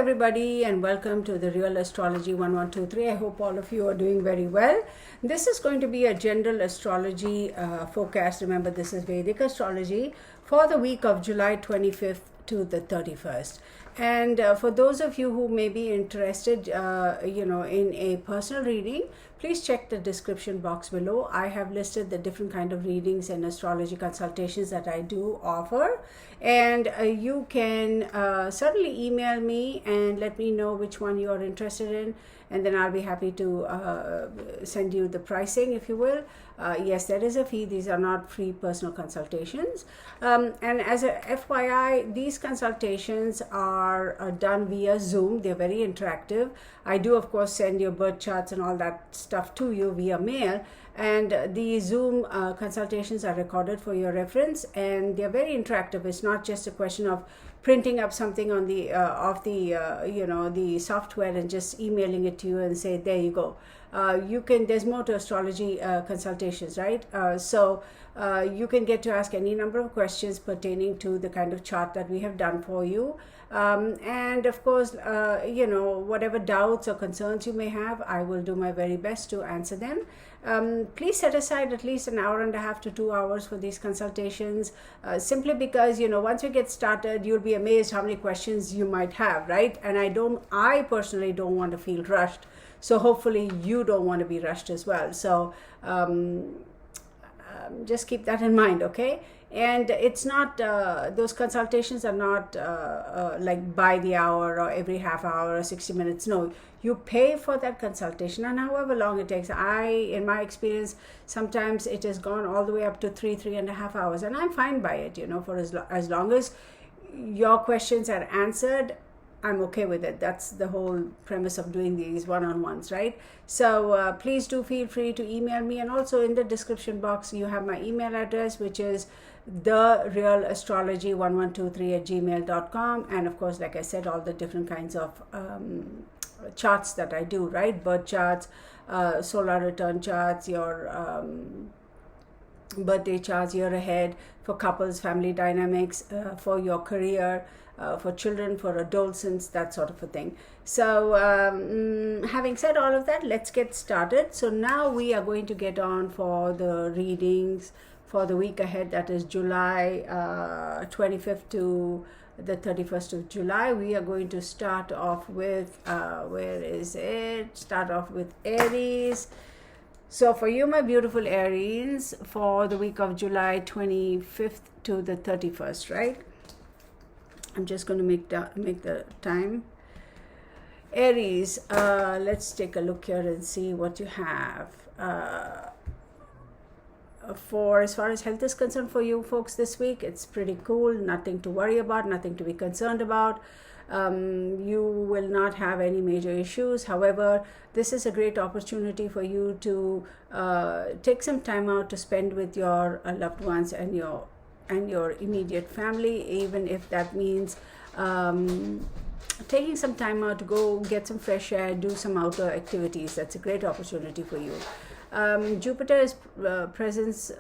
everybody, and welcome to the Real Astrology 1123. I hope all of you are doing very well. This is going to be a general astrology forecast. Remember, this is Vedic Astrology for the week of July 25th to the 31st. And for those of you who may be interested, in a personal reading, please check the description box below. I have listed the different kind of readings and astrology consultations that I do offer. And you can certainly email me and let me know which one you are interested in. And then I'll be happy to send you the pricing, if you will. Yes, there is a fee. These are not free personal consultations. And as a FYI, these consultations are done via Zoom. They're very interactive. I do, of course, send your birth charts and all that stuff to you via mail. And the Zoom consultations are recorded for your reference, and they're very interactive. It's not just a question of printing up something on the the software and just emailing it to you and say, there you go. There's more to astrology consultations, right? So you can get to ask any number of questions pertaining to the kind of chart that we have done for you. And of course, whatever doubts or concerns you may have, I will do my very best to answer them. Please set aside at least an hour and a half to 2 hours for these consultations, simply because, once we get started, you'll be amazed how many questions you might have, right? And I personally don't want to feel rushed. So hopefully you don't want to be rushed as well. So just keep that in mind, okay? And it's not, those consultations are not like by the hour or every half hour or 60 minutes. No, you pay for that consultation, and however long it takes. In my experience, sometimes it has gone all the way up to 3.5 hours, and I'm fine by it, for as long as your questions are answered. I'm okay with it. That's the whole premise of doing these one-on-ones, right? So please do feel free to email me, and also in the description box you have my email address, which is therealastrology1123@gmail.com. and of course, like I said, all the different kinds of charts that I do, right? Birth charts, solar return charts, your birthday charts, year ahead, for couples, family dynamics, for your career, for children, for adolescents, that sort of a thing. So having said all of that, let's get started. So now we are going to get on for the readings for the week ahead, that is July 25th to the 31st of July. We are going to start off with start off with Aries. So for you, my beautiful Aries, for the week of July 25th to the 31st, right? I'm just going to make the time. Aries, let's take a look here and see what you have. For as far as health is concerned for you folks this week, it's pretty cool. Nothing to worry about, nothing to be concerned about. You will not have any major issues. However, this is a great opportunity for you to take some time out to spend with your loved ones and your immediate family, even if that means taking some time out to go get some fresh air, do some outdoor activities. That's a great opportunity for you. Jupiter's presence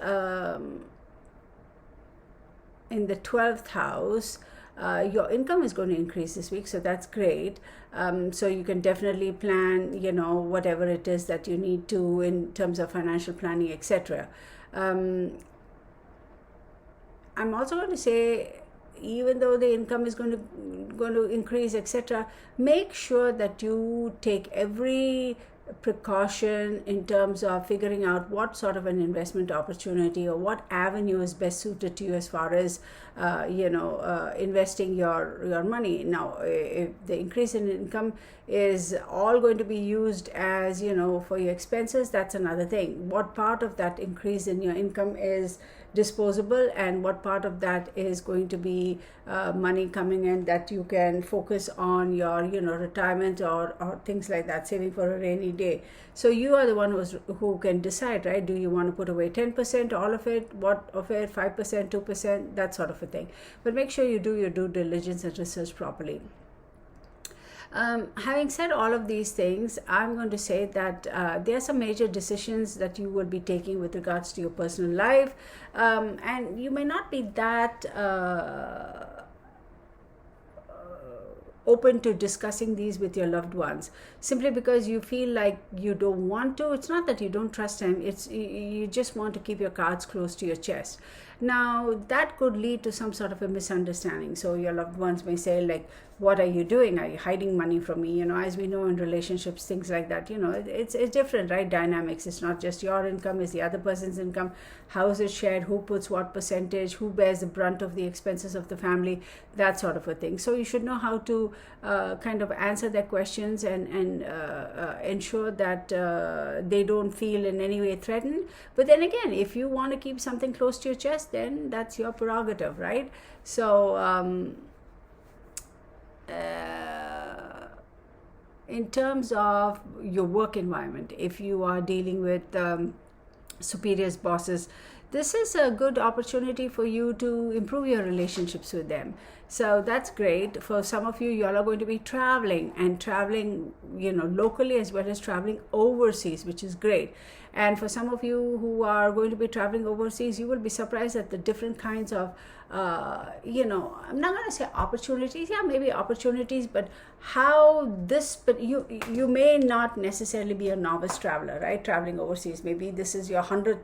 in the 12th house. Your income is going to increase this week, so that's great. So you can definitely plan, whatever it is that you need to in terms of financial planning, etc. I'm also going to say, even though the income is going to increase, etc., make sure that you take every precaution in terms of figuring out what sort of an investment opportunity or what avenue is best suited to you as far as investing your money. Now, if the increase in income is all going to be used as for your expenses, that's another thing. What part of that increase in your income is disposable, and what part of that is going to be money coming in that you can focus on your retirement or things like that, saving for a rainy day. So you are the one who can decide, right? Do you want to put away 10%, all of it, what of it, 5%, 2%, that sort of a thing. But make sure you do your due diligence and research properly. Having said all of these things, I'm going to say that there are some major decisions that you will be taking with regards to your personal life, and you may not be that open to discussing these with your loved ones, simply because you feel like you don't want to. It's not that you don't trust him, it's you just want to keep your cards close to your chest. Now that could lead to some sort of a misunderstanding. So your loved ones may say, like, what are you doing? Are you hiding money from me? As we know in relationships, things like that, it's different, right? Dynamics. It's not just your income, it's the other person's income. How is it shared? Who puts what percentage? Who bears the brunt of the expenses of the family? That sort of a thing. So you should know how to kind of answer their questions and ensure that they don't feel in any way threatened. But then again, if you want to keep something close to your chest, then that's your prerogative, right? So in terms of your work environment, if you are dealing with superiors, bosses, this is a good opportunity for you to improve your relationships with them. So that's great. For some of you, you all are going to be traveling locally as well as traveling overseas, which is great. And for some of you who are going to be traveling overseas, you will be surprised at the different kinds of I'm not going to say opportunities, maybe opportunities, but but you may not necessarily be a novice traveler, right? Traveling overseas, maybe this is your 100th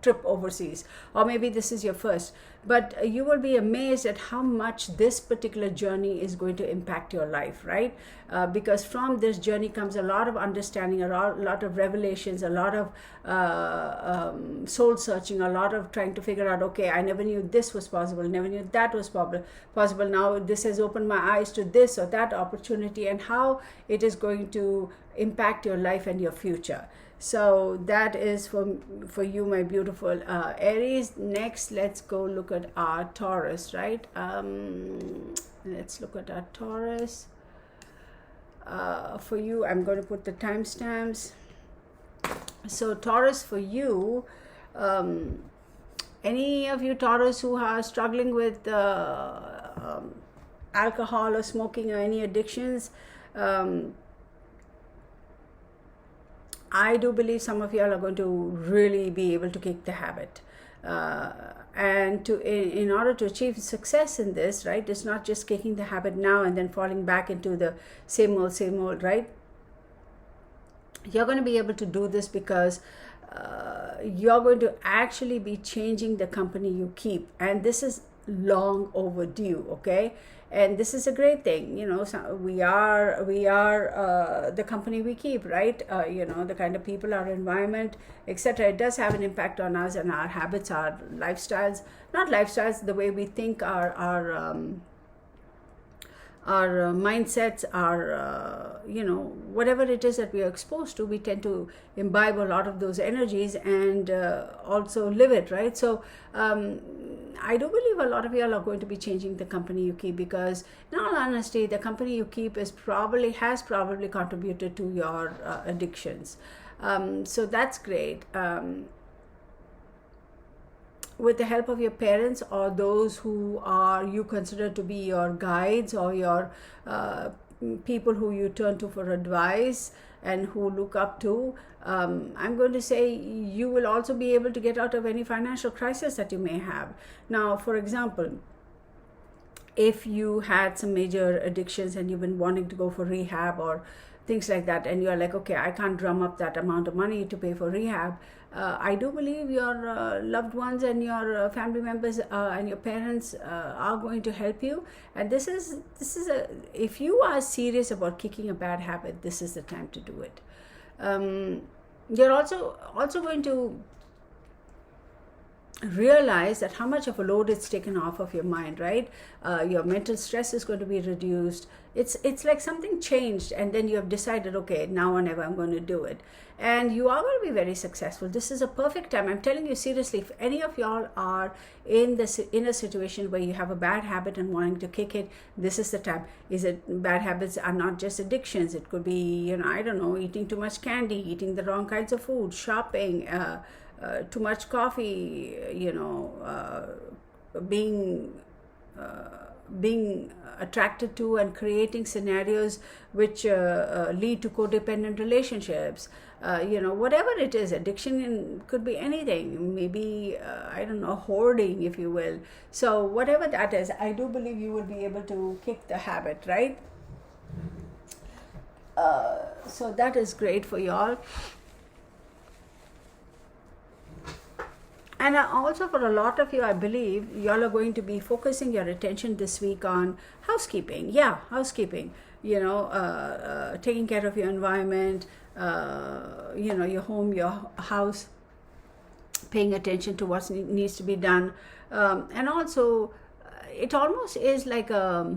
trip overseas, or maybe this is your first, but you will be amazed at how much this particular journey is going to impact your life, right? Because from this journey comes a lot of understanding, a lot of revelations, a lot of soul searching, a lot of trying to figure out, okay, I never knew this was possible, never knew that was possible. Now this has opened my eyes to this or that opportunity, and how it is going to impact your life and your future. So that is for you, my beautiful Aries. Next, let's go look at our Taurus, right? Let's look at our Taurus. For you, I'm going to put the timestamps. So Taurus, for you, any of you Taurus who are struggling with alcohol or smoking or any addictions, I do believe some of you all are going to really be able to kick the habit. And in order to achieve success in this, right, it's not just kicking the habit now and then falling back into the same old, right? You're going to be able to do this because you're going to actually be changing the company you keep. And this is long overdue, okay? And this is a great thing, so we are the company we keep, right? The kind of people, our environment, etc. It does have an impact on us and our habits, our lifestyles, not lifestyles, the way we think, our mindsets, our whatever it is that we are exposed to, we tend to imbibe a lot of those energies and also live it, right? So I do believe a lot of you all are going to be changing the company you keep, because in all honesty, the company you keep has probably contributed to your addictions. So that's great. With the help of your parents or those who are you consider to be your guides or your people who you turn to for advice and who look up to, I'm going to say you will also be able to get out of any financial crisis that you may have. Now, for example, if you had some major addictions and you've been wanting to go for rehab or things like that, and you're like, okay, I can't drum up that amount of money to pay for rehab, I do believe your loved ones and your family members and your parents are going to help you. And this is if you are serious about kicking a bad habit, this is the time to do it. You're also going to realize that how much of a load it's taken off of your mind, right? Your mental stress is going to be reduced. It's like something changed, and then you have decided, okay, now or never I'm going to do it, and you are going to be very successful. This is a perfect time. I'm telling you seriously, if any of y'all are in a situation where you have a bad habit and wanting to kick it, this is the time. Bad habits are not just addictions. It could be, I don't know, eating too much candy, eating the wrong kinds of food, shopping, too much coffee, being attracted to and creating scenarios which lead to codependent relationships, you know, whatever it is, addiction could be anything, maybe, I don't know, hoarding, if you will. So whatever that is, I do believe you will be able to kick the habit, right? So that is great for y'all. And also for a lot of you, I believe y'all are going to be focusing your attention this week on housekeeping. Yeah, housekeeping, you know, taking care of your environment, you know, your home, your house, paying attention to what needs to be done. And also, it almost is like a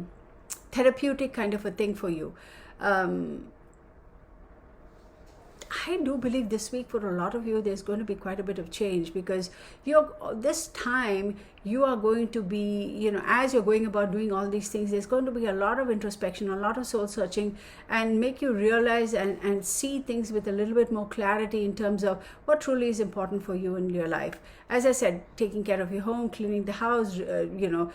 therapeutic kind of a thing for you. I do believe this week for a lot of you there's going to be quite a bit of change, because this time you are going to be, you know, as you're going about doing all these things, there's going to be a lot of introspection, a lot of soul searching, and make you realize and see things with a little bit more clarity in terms of what truly is important for you in your life. As I said, taking care of your home, cleaning the house, you know,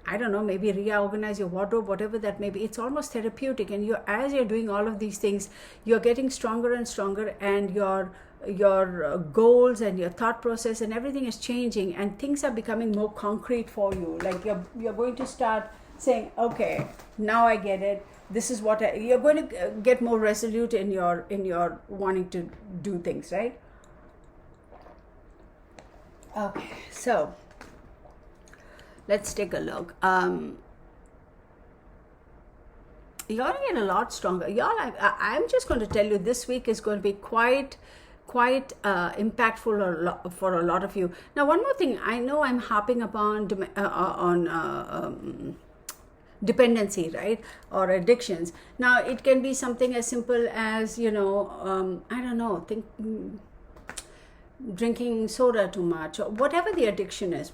I don't know, maybe reorganize your wardrobe, whatever that may be. It's almost therapeutic, and as you're doing all of these things, you're getting stronger and stronger, and your goals and your thought process and everything is changing, and things are becoming more concrete for you. Like you're going to start saying, okay, now I get it. This is what you're going to get more resolute in your wanting to do things, right? Okay, so let's take a look. You're going to get a lot stronger. Y'all, I'm just going to tell you, this week is going to be quite impactful for a lot of you. Now, one more thing, I know I'm harping upon dependency, right, or addictions. Now, it can be something as simple as, you know, I don't know, drinking soda too much, or whatever the addiction is,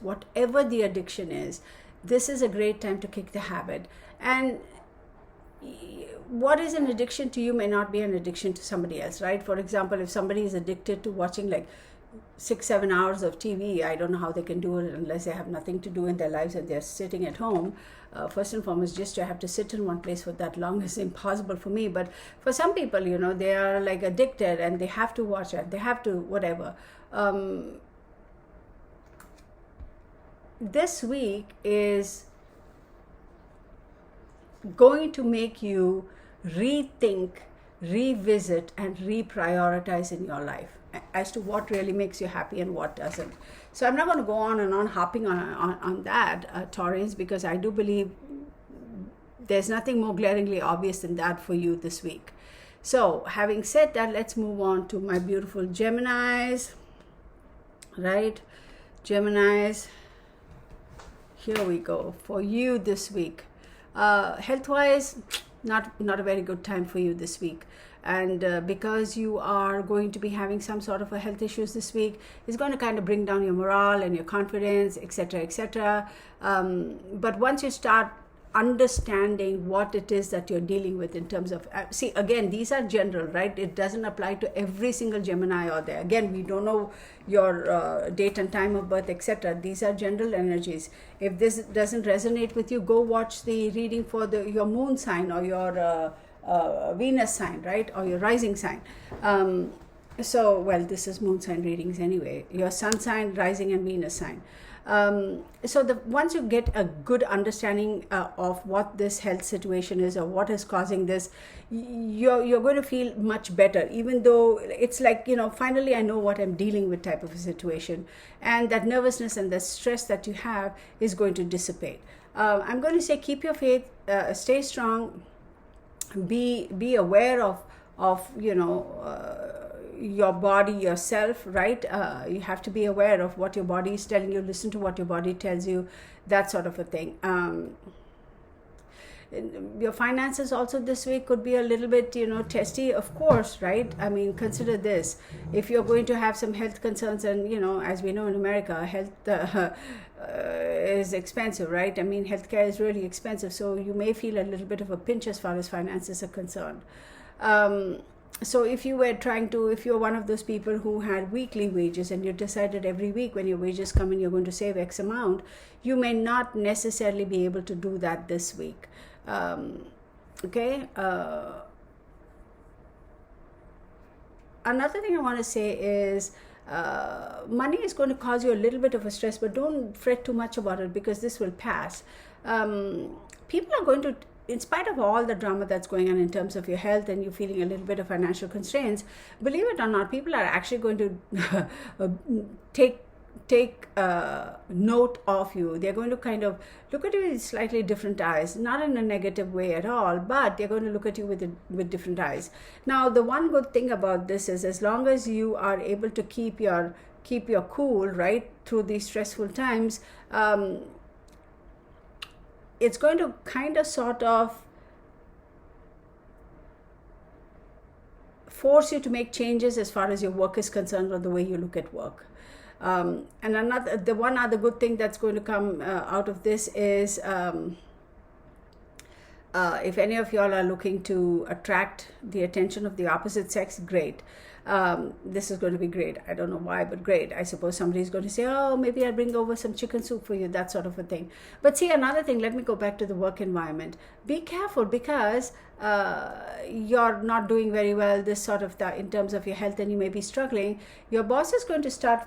this is a great time to kick the habit. And what is an addiction to you may not be an addiction to somebody else, right? For example, if somebody is addicted to watching like 6-7 hours of TV, I don't know how they can do it unless they have nothing to do in their lives and they're sitting at home. First and foremost, just to have to sit in one place for that long is impossible for me. But for some people, you know, they are like addicted and they have to watch it, they have to whatever. This week is going to make you rethink, revisit, and reprioritize in your life as to what really makes you happy and what doesn't. So I'm not going to go on and on harping on that, Taurus, because I do believe there's nothing more glaringly obvious than that for you this week. So having said that, let's move on to my beautiful Geminis, right? Geminis, here we go for you this week. Health-wise, not a very good time for you this week, and because you are going to be having some sort of a health issues this week, it's going to kind of bring down your morale and your confidence, etc., etc. But once you start understanding what it is that you're dealing with in terms of, see, again, these are general, right? It doesn't apply to every single Gemini out there. Again, we don't know your date and time of birth, etc. These are general energies. If this doesn't resonate with you, go watch the reading for your moon sign or your Venus sign, right? Or your rising sign. So, well, this is moon sign readings anyway. Your sun sign, rising, and Venus sign. So once you get a good understanding of what this health situation is or what is causing this, you're going to feel much better, even though it's like, you know, finally I know what I'm dealing with type of a situation, and that nervousness and the stress that you have is going to dissipate. I'm going to say keep your faith, stay strong, be aware of you know, your body, yourself, right? You have to be aware of what your body is telling you, listen to what your body tells you, that sort of a thing. Your finances also this week could be a little bit, you know, testy, of course, right? I mean, consider this. If you're going to have some health concerns, and, you know, as we know in America, health is expensive, right? I mean, healthcare is really expensive, so you may feel a little bit of a pinch as far as finances are concerned. So if you're one of those people who had weekly wages and you decided every week when your wages come in you're going to save X amount, you may not necessarily be able to do that this week. Okay? another thing I want to say is money is going to cause you a little bit of a stress, but don't fret too much about it because this will pass. People are going to, in spite of all the drama that's going on in terms of your health and you feeling a little bit of financial constraints, believe it or not, people are actually going to take note of you. They're going to kind of look at you with slightly different eyes, not in a negative way at all, but they're going to look at you with different eyes. Now, the one good thing about this is, as long as you are able to keep your cool, right, through these stressful times, it's going to kind of sort of force you to make changes as far as your work is concerned or the way you look at work. And the one other good thing that's going to come out of this is if any of y'all are looking to attract the attention of the opposite sex, great. This is going to be great. I don't know why, but great. I suppose somebody's going to say, oh, maybe I'll bring over some chicken soup for you, that sort of a thing. But see, another thing, let me go back to the work environment. Be careful because you're not doing very well, this sort of in terms of your health, and you may be struggling. Your boss is going to start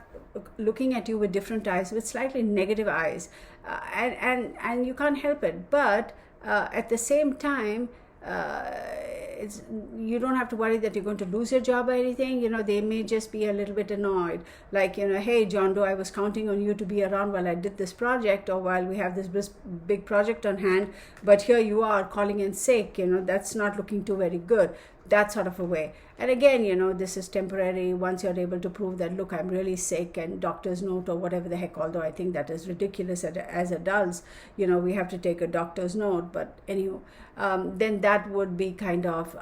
looking at you with different eyes, with slightly negative eyes, and you can't help it. But at the same time, you don't have to worry that you're going to lose your job or anything. They may just be a little bit annoyed, like, hey, John Doe, I was counting on you to be around while I did this project or while we have this big project on hand, but here you are calling in sick. That's not looking too very good, that sort of a way. And again, this is temporary. Once you're able to prove that, look, I'm really sick, and doctor's note or whatever the heck, although I think that is ridiculous as adults, we have to take a doctor's note, but anyway, then that would be kind of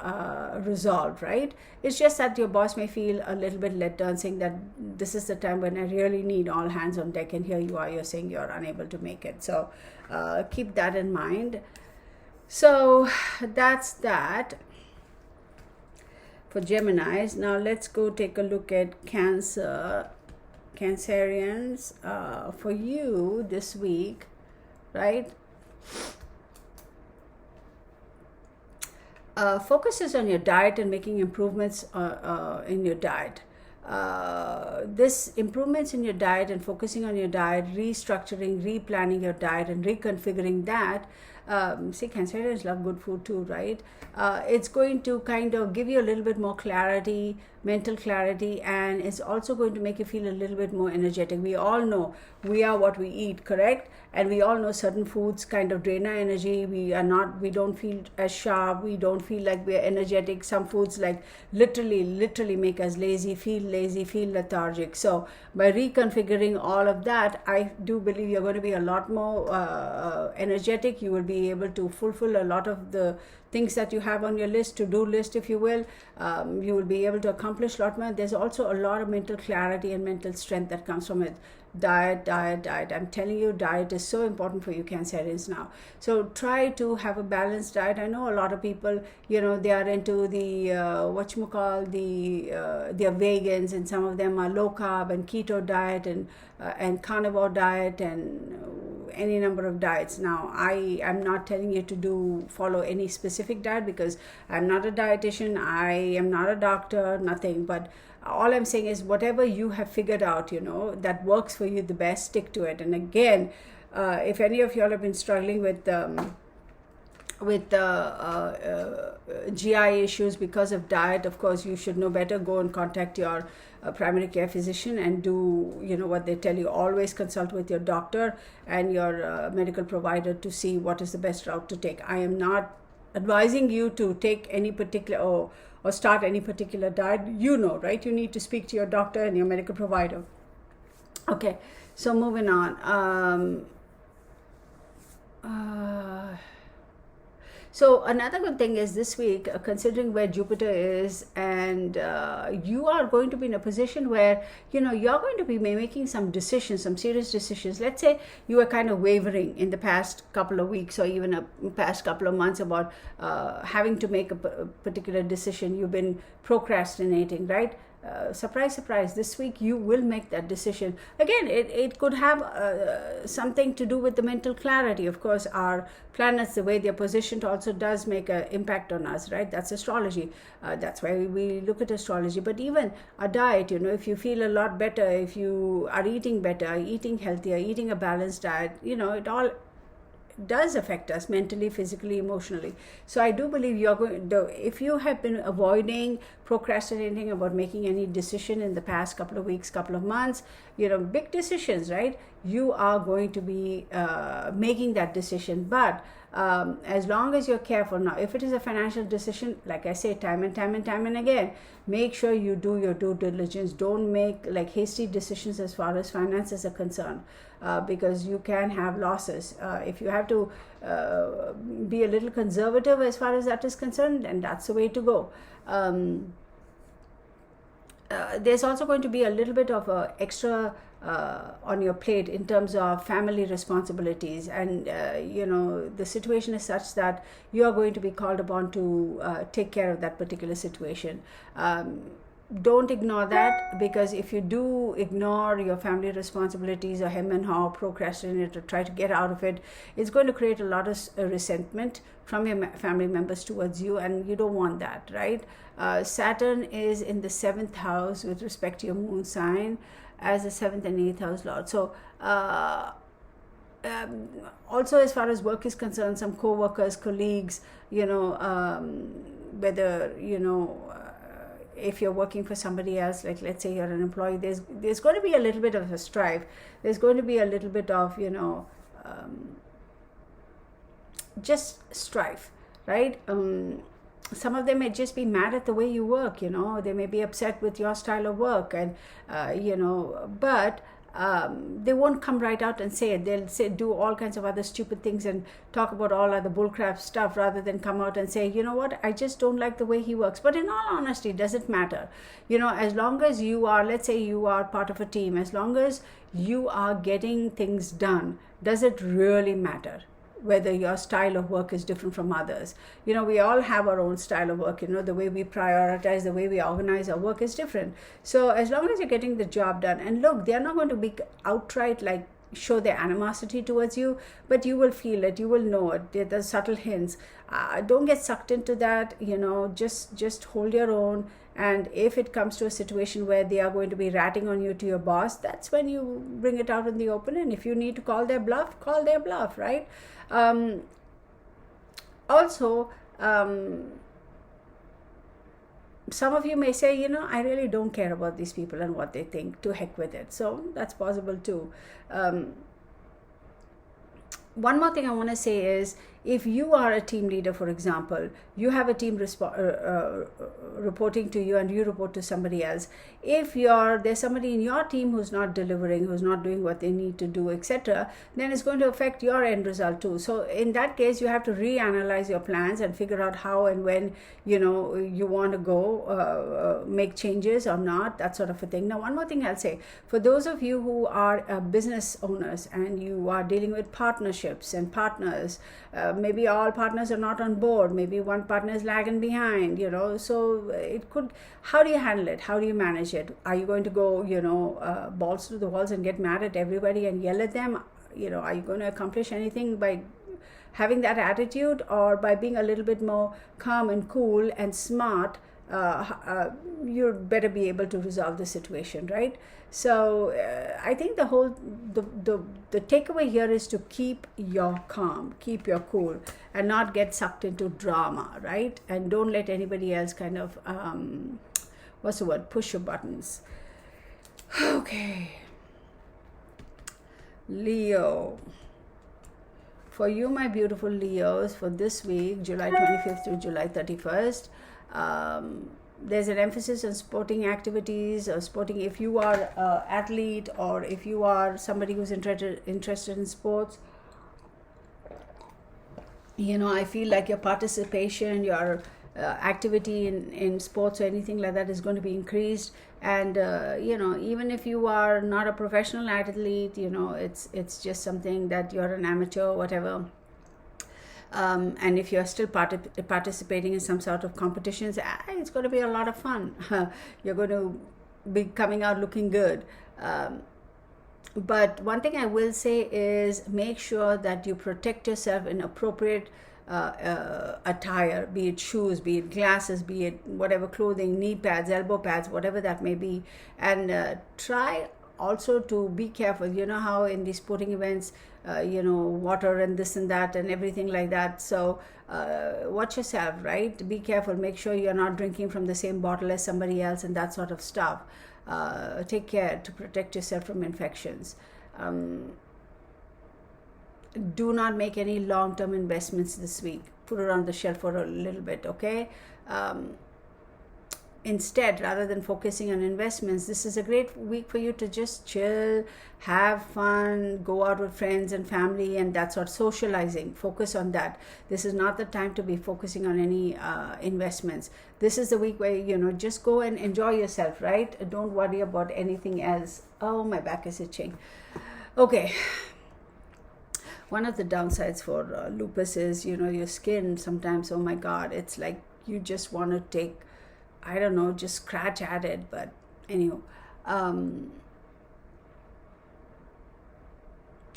resolved, right? It's just that your boss may feel a little bit let down, saying that this is the time when I really need all hands on deck, and here you are, you're saying you're unable to make it. So keep that in mind. So that's that for Geminis. Now let's go take a look at Cancerians for you this week, right? Focuses on your diet and making improvements in your diet. This improvements in your diet and focusing on your diet, restructuring, replanning your diet and reconfiguring that. See, Cancerians love good food too, right? It's going to kind of give you a little bit more clarity, mental clarity, and it's also going to make you feel a little bit more energetic. We all know we are what we eat, correct? And we all know certain foods kind of drain our energy. We don't feel as sharp. We don't feel like we're energetic. Some foods like literally make us lazy, feel lethargic. So by reconfiguring all of that, I do believe you're going to be a lot more energetic. You will be able to fulfill a lot of the things that you have on your list, to-do list, if you will. You will be able to accomplish a lot more. There's also a lot of mental clarity and mental strength that comes from it. Diet. I'm telling you, diet is so important for you Cancerians now. So try to have a balanced diet. I know a lot of people, they are into the they're vegans, and some of them are low carb and keto diet and carnivore diet and any number of diets. Now, I am not telling you to follow any specific diet because I'm not a dietitian, I am not a doctor, nothing, but all I'm saying is whatever you have figured out, that works for you the best, stick to it. And again, if any of y'all have been struggling with GI issues because of diet, of course, you should know better. Go and contact your primary care physician and do, what they tell you. Always consult with your doctor and your medical provider to see what is the best route to take. I am not advising you to take any particular or start any particular diet. Right? You need to speak to your doctor and your medical provider. Okay, so moving on. So another good thing is this week, considering where Jupiter is, and you are going to be in a position where, you're going to be making some decisions, some serious decisions. Let's say you were kind of wavering in the past couple of weeks or even a past couple of months about having to make a particular decision. You've been procrastinating, right? surprise, surprise, this week you will make that decision. Again, it could have something to do with the mental clarity. Of course, our planets, the way they're positioned, also does make an impact on us, right? That's astrology. That's why we look at astrology. But even a diet, you know, if you feel a lot better, if you are eating better, eating healthier, eating a balanced diet, you know, it all does affect us mentally, physically, emotionally. So I do believe you're going to, if you have been avoiding, procrastinating about making any decision in the past couple of weeks, couple of months, you know, big decisions, right? You are going to be making that decision. But as long as you're careful. Now, if it is a financial decision, like I say time and again, make sure you do your due diligence. Don't make like hasty decisions as far as finances are concerned, because you can have losses. If you have to be a little conservative as far as that is concerned, then that's the way to go. There's also going to be a little bit of a extra on your plate in terms of family responsibilities, and you know, the situation is such that you are going to be called upon to take care of that particular situation. Don't ignore that, because if you do ignore your family responsibilities or hem and haw, procrastinate, or try to get out of it, it's going to create a lot of resentment from your family members towards you, and you don't want that, right? Saturn is in the 7th house with respect to your moon sign as the 7th and 8th house lord. So also as far as work is concerned, some co-workers, colleagues, you know, whether, you know, if you're working for somebody else, like let's say you're an employee, there's going to be a little bit of a strife. There's going to be a little bit of, you know, just strife, right? Some of them may just be mad at the way you work, you know, they may be upset with your style of work, and you know, but they won't come right out and say it. They'll say, do all kinds of other stupid things and talk about all other bullcrap stuff, rather than come out and say, you know what, I just don't like the way he works. But in all honesty, does it matter? You know, as long as you are, let's say you are part of a team, as long as you are getting things done, does it really matter whether your style of work is different from others? You know, we all have our own style of work. You know, the way we prioritize, the way we organize our work is different. So as long as you're getting the job done, and look, they're not going to be outright like show their animosity towards you, but you will feel it, you will know it. There's subtle hints. Don't get sucked into that. You know, just hold your own. And if it comes to a situation where they are going to be ratting on you to your boss, that's when you bring it out in the open. And if you need to call their bluff, right? Also, some of you may say, you know, I really don't care about these people and what they think, to heck with it. So that's possible too. One more thing I want to say is, if you are a team leader, for example, you have a team reporting to you and you report to somebody else. If there's somebody in your team who's not delivering, who's not doing what they need to do, etc., then it's going to affect your end result too. So in that case, you have to reanalyze your plans and figure out how and when, you know, you want to go make changes or not, that sort of a thing. Now, one more thing I'll say, for those of you who are business owners and you are dealing with partnerships and partners, maybe all partners are not on board, maybe one partner is lagging behind, you know, so it could, how do you handle it? How do you manage it? Are you going to go, you know, balls to the walls and get mad at everybody and yell at them? You know, are you going to accomplish anything by having that attitude, or by being a little bit more calm and cool and smart? You better be able to resolve the situation, right? So I think the whole the takeaway here is to keep your calm, keep your cool, and not get sucked into drama, right? And don't let anybody else kind of push your buttons. Okay, Leo. For you, my beautiful Leos, for this week, July 25th to July 31st, there's an emphasis on sporting activities, or sporting, if you are an athlete, or if you are somebody who's interested in sports, you know, I feel like your participation, your activity in sports or anything like that is going to be increased. And you know, even if you are not a professional athlete, you know, it's just something that you're an amateur or whatever, And if you're still participating in some sort of competitions, it's going to be a lot of fun. You're going to be coming out looking good. But one thing I will say is make sure that you protect yourself in appropriate attire, be it shoes, be it glasses, be it whatever clothing, knee pads, elbow pads, whatever that may be. And try also to be careful. You know how in these sporting events, water and this and that and everything like that. So watch yourself, right? Be careful. Make sure you're not drinking from the same bottle as somebody else and that sort of stuff. Take care to protect yourself from infections. Do not make any long-term investments this week. Put it on the shelf for a little bit, okay? Instead, rather than focusing on investments, this is a great week for you to just chill, have fun, go out with friends and family and that sort of socializing. Focus on that. This is not the time to be focusing on any investments. This is the week where, just go and enjoy yourself, right? Don't worry about anything else. Oh, my back is itching. Okay. One of the downsides for lupus is, your skin sometimes, oh my God, it's like you just want to take, I don't know, just scratch at it. But anyway,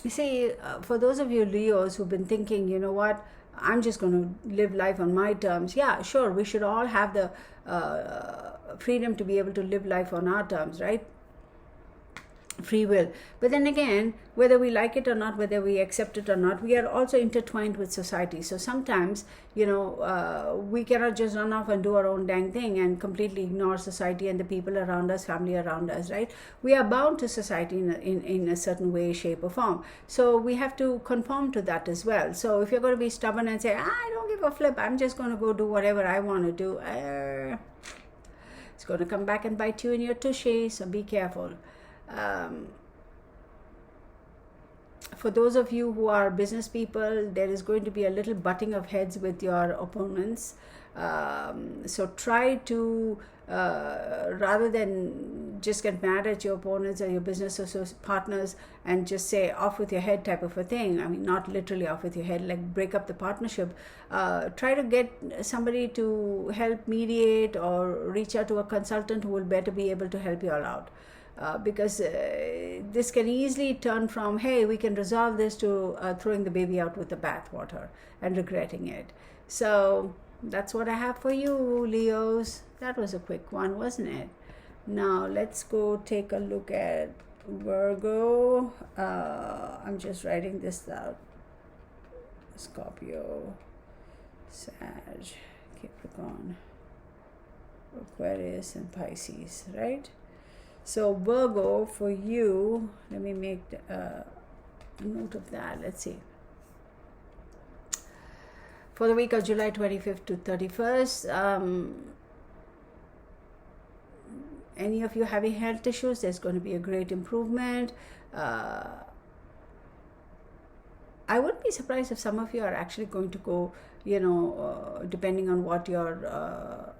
you see, for those of you Leos who've been thinking, you know what, I'm just going to live life on my terms. Yeah, sure, we should all have the freedom to be able to live life on our terms, right? Free will. But then again, whether we like it or not, whether we accept it or not, we are also intertwined with society. So sometimes, we cannot just run off and do our own dang thing and completely ignore society and the people around us, family around us, right? We are bound to society in a certain way, shape or form. So we have to conform to that as well. So if you're going to be stubborn and say, I don't give a flip, I'm just going to go do whatever I want to do, it's going to come back and bite you in your tushy. So be careful. For those of you who are business people, there is going to be a little butting of heads with your opponents. So try to, rather than just get mad at your opponents or your business partners and just say off with your head type of a thing. I mean, not literally off with your head, like break up the partnership. Try to get somebody to help mediate or reach out to a consultant who will better be able to help you all out. Because this can easily turn from, hey, we can resolve this, to throwing the baby out with the bathwater and regretting it. So that's what I have for you, Leos. That was a quick one, wasn't it? Now let's go take a look at Virgo. I'm just writing this out. Scorpio, Sag, Capricorn, Aquarius and Pisces, right? So Virgo, for you, let me make a note of that. Let's see. For the week of July 25th to 31st, any of you having health issues, there's going to be a great improvement. I wouldn't be surprised if some of you are actually going to go, depending on what your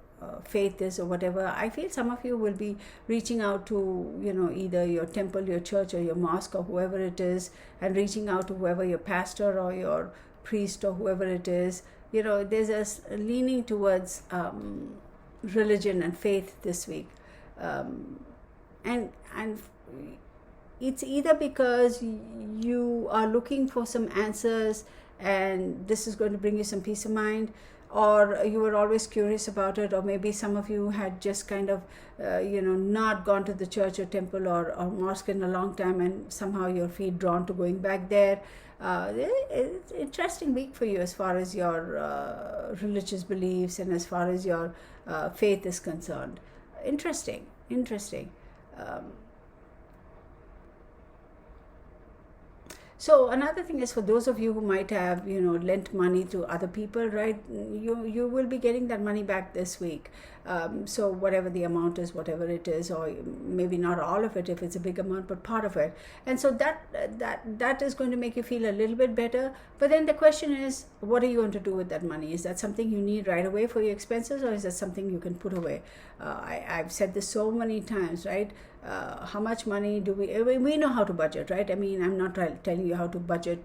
faith is or whatever. I feel some of you will be reaching out to either your temple, your church or your mosque or whoever it is, and reaching out to whoever your pastor or your priest or whoever it is. There's a leaning towards religion and faith this week, and it's either because you are looking for some answers and this is going to bring you some peace of mind, or you were always curious about it, or maybe some of you had just kind of, not gone to the church or temple or mosque in a long time, and somehow you're drawn to going back there. It's an interesting week for you as far as your religious beliefs and as far as your faith is concerned. Interesting. So another thing is, for those of you who might have, lent money to other people, right? You will be getting that money back this week. So whatever the amount is, whatever it is, or maybe not all of it if it's a big amount, but part of it. And so that is going to make you feel a little bit better. But then the question is, what are you going to do with that money? Is that something you need right away for your expenses, or is that something you can put away? I've said this so many times, right? How much money do we know how to budget, right? I mean, I'm not telling you how to budget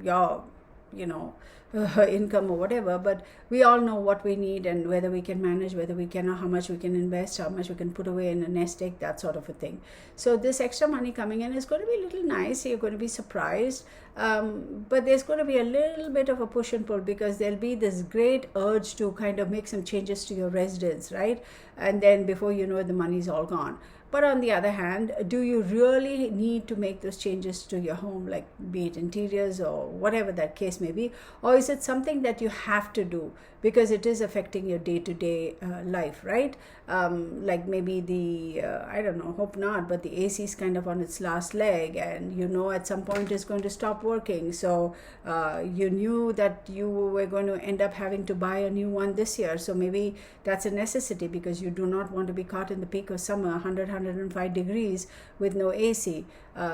your income or whatever, but we all know what we need and whether we can manage, whether we can, how much we can invest, how much we can put away in a nest egg, that sort of a thing. So this extra money coming in is going to be a little nice. You're going to be surprised, but there's going to be a little bit of a push and pull, because there'll be this great urge to kind of make some changes to your residence, right? And then before you know it, the money's all gone. But on the other hand, do you really need to make those changes to your home, like be it interiors or whatever that case may be? Or is it something that you have to do because it is affecting your day-to-day life, right? Like maybe I don't know, hope not, but the AC is kind of on its last leg, and at some point it's going to stop working. So you knew that you were going to end up having to buy a new one this year. So maybe that's a necessity, because you do not want to be caught in the peak of summer, 105 degrees with no AC.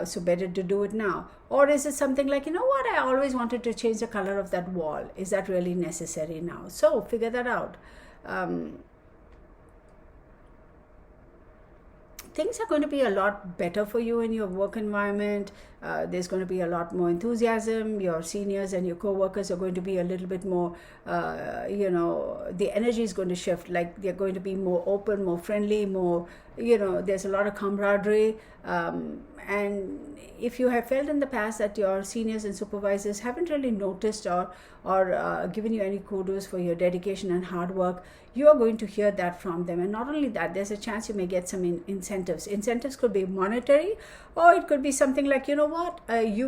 So better to do it now. Or is it something like, I always wanted to change the color of that wall. Is that really necessary now? So figure that out. Things are going to be a lot better for you in your work environment. There's going to be a lot more enthusiasm. Your seniors and your co-workers are going to be a little bit more, the energy is going to shift. Like they're going to be more open, more friendly, more, there's a lot of camaraderie. And if you have felt in the past that your seniors and supervisors haven't really noticed or given you any kudos for your dedication and hard work, you are going to hear that from them. And not only that, there's a chance you may get some incentives. Incentives could be monetary, or it could be something like, you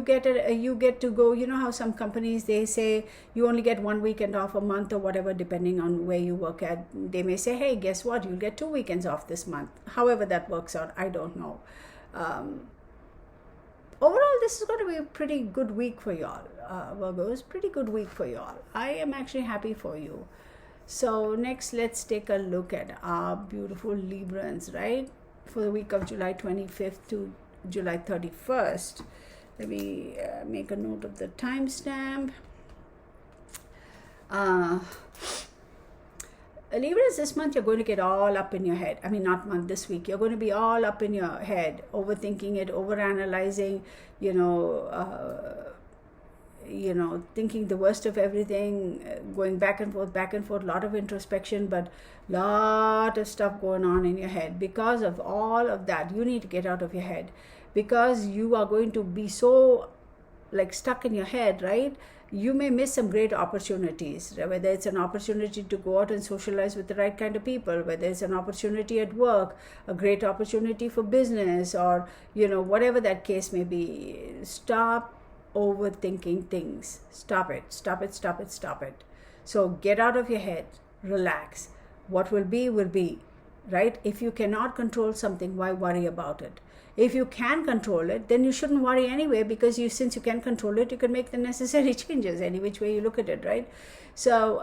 get to go, how some companies, they say you only get 1 weekend off a month or whatever, depending on where you work at. They may say, hey, guess what? You'll get 2 weekends off this month. However that works out, I don't know. Overall, this is going to be a pretty good week for y'all, Virgos. Pretty good week for y'all. I am actually happy for you. So next, let's take a look at our beautiful Librans, right? For the week of July 25th to July 31st. Let me make a note of the timestamp. Libras, this month you're going to get all up in your head. I mean, not month, this week. You're going to be all up in your head, overthinking it, overanalyzing, thinking the worst of everything, going back and forth, lot of introspection, but lot of stuff going on in your head. Because of all of that, you need to get out of your head, because you are going to be so stuck in your head, right? You may miss some great opportunities, whether it's an opportunity to go out and socialize with the right kind of people, whether it's an opportunity at work, a great opportunity for business, or, whatever that case may be. Stop overthinking things. Stop it. So get out of your head, relax. What will be, right? If you cannot control something, why worry about it? If you can control it, then you shouldn't worry anyway, because since you can control it, you can make the necessary changes any which way you look at it, right? So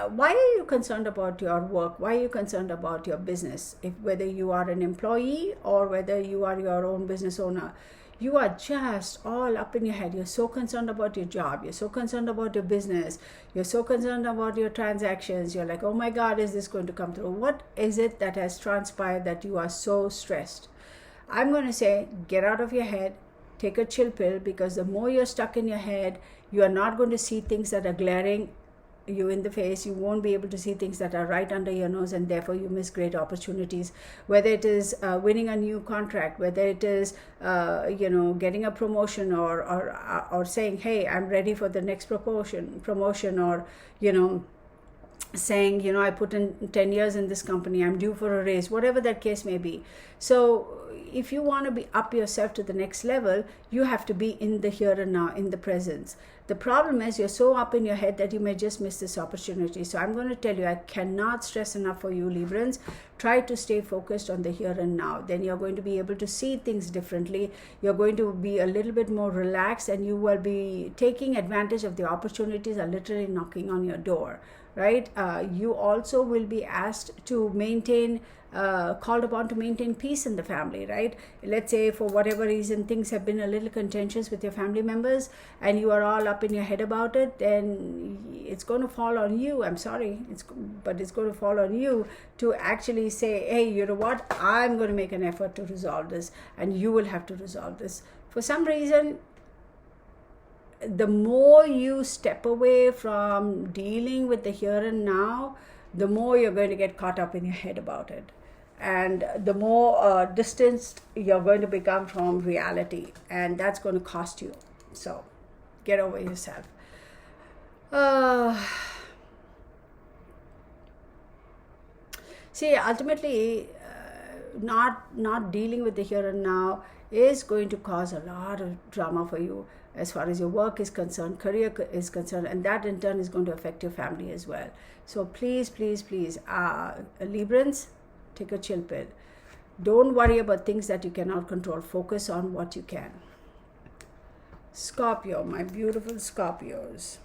why are you concerned about your work? Why are you concerned about your business? Whether you are an employee or whether you are your own business owner, you are just all up in your head. You're so concerned about your job. You're so concerned about your business. You're so concerned about your transactions. You're like, oh my God, is this going to come through? What is it that has transpired that you are so stressed? I'm going to say, get out of your head. Take a chill pill, because the more you're stuck in your head, you are not going to see things that are glaring you in the face. You won't be able to see things that are right under your nose, and therefore you miss great opportunities, whether it is winning a new contract, whether it is getting a promotion, or saying, hey, I'm ready for the next promotion, or saying, I put in 10 years in this company, I'm due for a raise, whatever that case may be. So if you want to be up yourself to the next level, you have to be in the here and now, in the presence. The problem is you're so up in your head that you may just miss this opportunity. So I'm going to tell you, I cannot stress enough for you, Librans. Try to stay focused on the here and now. Then you're going to be able to see things differently. You're going to be a little bit more relaxed, and you will be taking advantage of the opportunities that are literally knocking on your door, right? You also will be asked to called upon to maintain peace in the family, right? Let's say for whatever reason things have been a little contentious with your family members, and you are all up in your head about it, then it's going to fall on you. I'm sorry, but it's going to fall on you to actually say, hey, you know what? I'm going to make an effort to resolve this, and you will have to resolve this. For some reason, the more you step away from dealing with the here and now, the more you're going to get caught up in your head about it. And the more distanced you're going to become from reality. And that's going to cost you. So get over yourself. See, ultimately, not dealing with the here and now is going to cause a lot of drama for you as far as your work is concerned, career is concerned, and that in turn is going to affect your family as well. So please, please, please, Librans, take a chill pill. Don't worry about things that you cannot control. Focus on what you can. Scorpio, my beautiful Scorpios.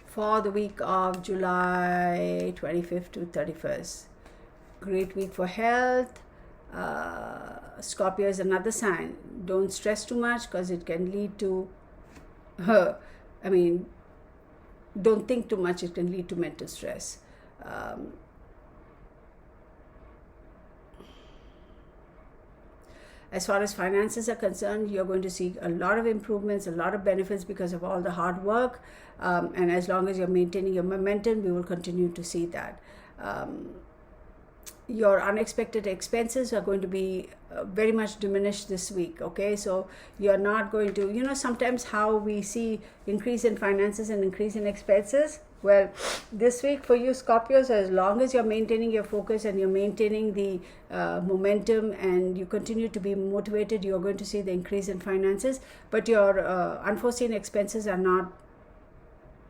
For the week of July 25th to 31st. Great week for health. Scorpio is another sign. Don't stress too much because it can lead to don't think too much. It can lead to mental stress. As far as finances are concerned, you're going to see a lot of improvements, a lot of benefits because of all the hard work. And as long as you're maintaining your momentum, we will continue to see that. Your unexpected expenses are going to be very much diminished this week, okay? So you're not going to, sometimes how we see increase in finances and increase in expenses. Well, this week for you Scorpios, as long as you're maintaining your focus and you're maintaining the momentum and you continue to be motivated, you're going to see the increase in finances. But your unforeseen expenses are not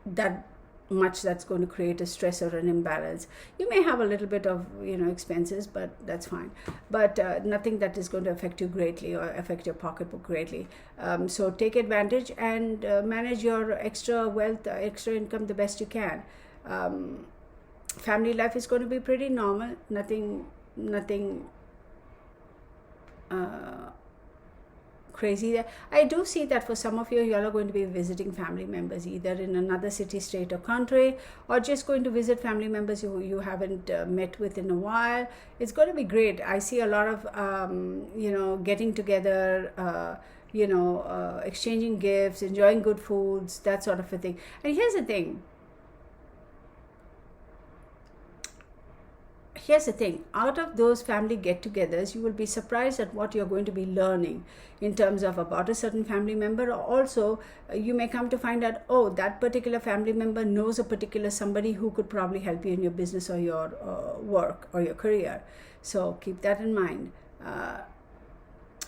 that much that's going to create a stress or an imbalance. You may have a little bit of expenses, but that's fine, but nothing that is going to affect you greatly or affect your pocketbook greatly. So take advantage and manage your extra wealth, extra income the best you can. Family life is going to be pretty normal. Nothing crazy there. I do see that for some of you all are going to be visiting family members either in another city, state or country, or just going to visit family members who you haven't met with in a while. It's going to be great. I see a lot of getting together, exchanging gifts, enjoying good foods, that sort of a thing. And here's the thing, out of those family get-togethers, you will be surprised at what you're going to be learning in terms of about a certain family member. Or also, you may come to find out, oh, that particular family member knows a particular somebody who could probably help you in your business or your work or your career. So keep that in mind.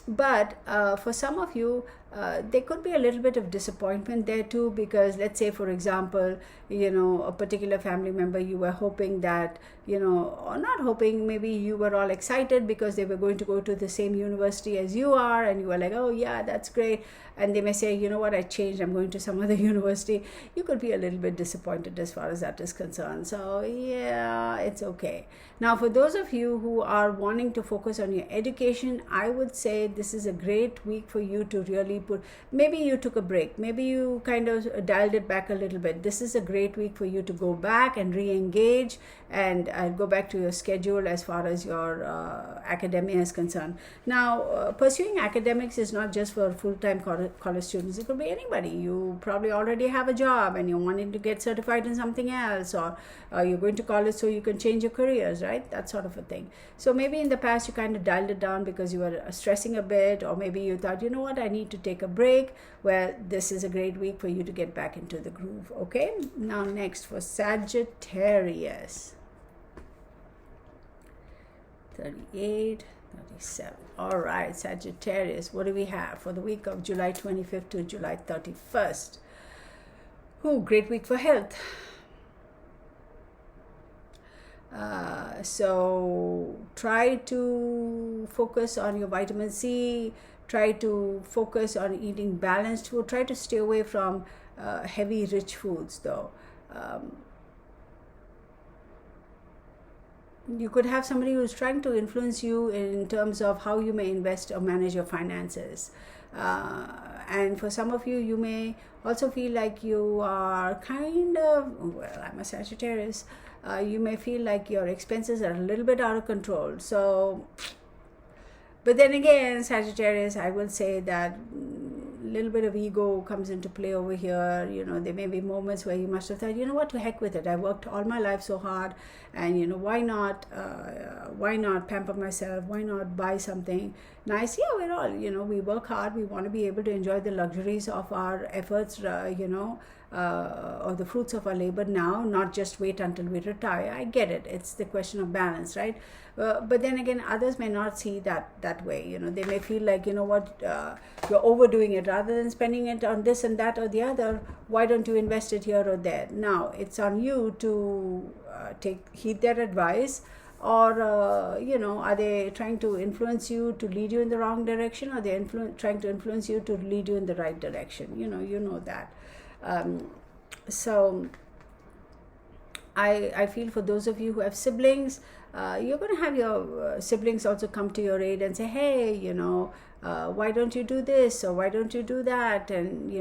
But for some of you, there could be a little bit of disappointment there too, because let's say, for example, a particular family member, you were hoping that, or not hoping, maybe you were all excited because they were going to go to the same university as you are, and you were like, oh yeah, that's great. And they may say, you know what, I changed, I'm going to some other university. You could be a little bit disappointed as far as that is concerned. So yeah, it's okay. Now, for those of you who are wanting to focus on your education, I would say this is a great week for you to really maybe you took a break, maybe you kind of dialed it back a little bit. This is a great week for you to go back and re-engage and go back to your schedule as far as your academia is concerned. Now, pursuing academics is not just for full-time college students. It could be anybody. You probably already have a job and you're wanting to get certified in something else, or you're going to college so you can change your careers, right? That sort of a thing. So maybe in the past you kind of dialed it down because you were stressing a bit, or maybe you thought, you know what, I need to take a break. Well, this is a great week for you to get back into the groove. Okay, now next for Sagittarius. 38, 37. All right, Sagittarius, what do we have for the week of July 25th to July 31st? Oh, great week for health. So try to focus on your vitamin C, try to focus on eating balanced food, try to stay away from heavy rich foods though. You could have somebody who's trying to influence you in terms of how you may invest or manage your finances. And for some of you, you may also feel like you are kind of, well, I'm a Sagittarius, you may feel like your expenses are a little bit out of control. So, but then again, Sagittarius, I will say that little bit of ego comes into play over here. There may be moments where you must have thought, what, to heck with it. I worked all my life so hard, and why not pamper myself? Why not buy something nice? Yeah, we're all, we work hard. We want to be able to enjoy the luxuries of our efforts, or the fruits of our labor now, not just wait until we retire. I get it. It's the question of balance, right? But then again, others may not see that way. They may feel like, you're overdoing it. Rather than spending it on this and that or the other, why don't you invest it here or there? Now, it's on you to heed their advice. Or, are they trying to influence you to lead you in the wrong direction, or they're trying to influence you to lead you in the right direction? You know that. So I feel for those of you who have siblings, you're going to have your siblings also come to your aid and say, hey, why don't you do this, or why don't you do that? And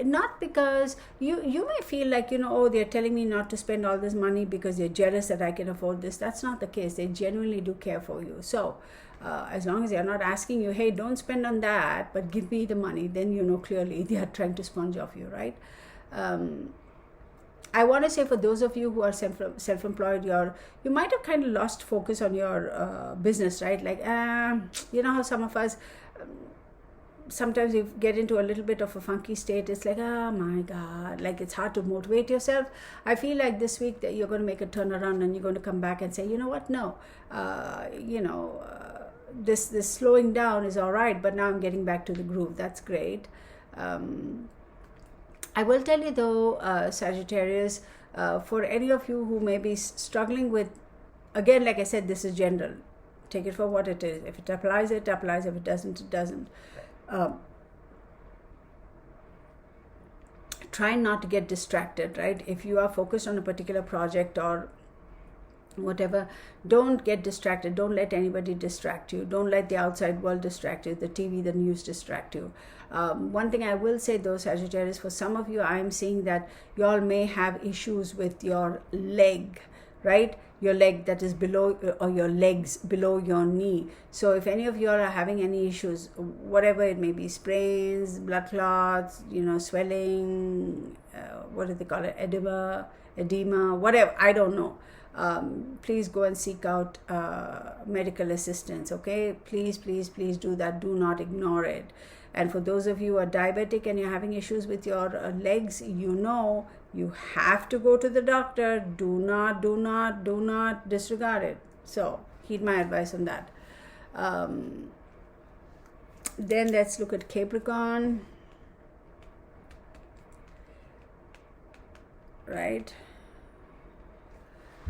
not because you may feel like, oh, they're telling me not to spend all this money because they're jealous that I can afford this. That's not the case. They genuinely do care for you. So as long as they're not asking you, hey, don't spend on that, but give me the money, then clearly they are trying to sponge off you, right? I want to say, for those of you who are self-employed, you might have kind of lost focus on your business, right? Like, how some of us, sometimes you get into a little bit of a funky state. It's like, oh my God, like it's hard to motivate yourself. I feel like this week that you're going to make a turnaround and you're going to come back and say, you know what, no, this slowing down is all right, but now I'm getting back to the groove. That's great. I will tell you though, Sagittarius, for any of you who may be struggling with, again, like I said, this is general. Take it for what it is. If it applies, it applies. If it doesn't, it doesn't. Try not to get distracted, right? If you are focused on a particular project or whatever, don't get distracted. Don't let anybody distract you. Don't let the outside world distract you, the TV, the news distract you. One thing I will say though, Sagittarius, for some of you, I'm seeing that you all may have issues with your leg, right? Your leg that is below, or your legs below your knee. So if any of you are having any issues, whatever it may be, sprains, blood clots, swelling, what do they call it, edema, whatever, I don't know. Please go and seek out medical assistance, okay? Please do that. Do not ignore it. And for those of you who are diabetic and you're having issues with your legs, you have to go to the doctor. Do not disregard it. So heed my advice on that. Then let's look at Capricorn. Right?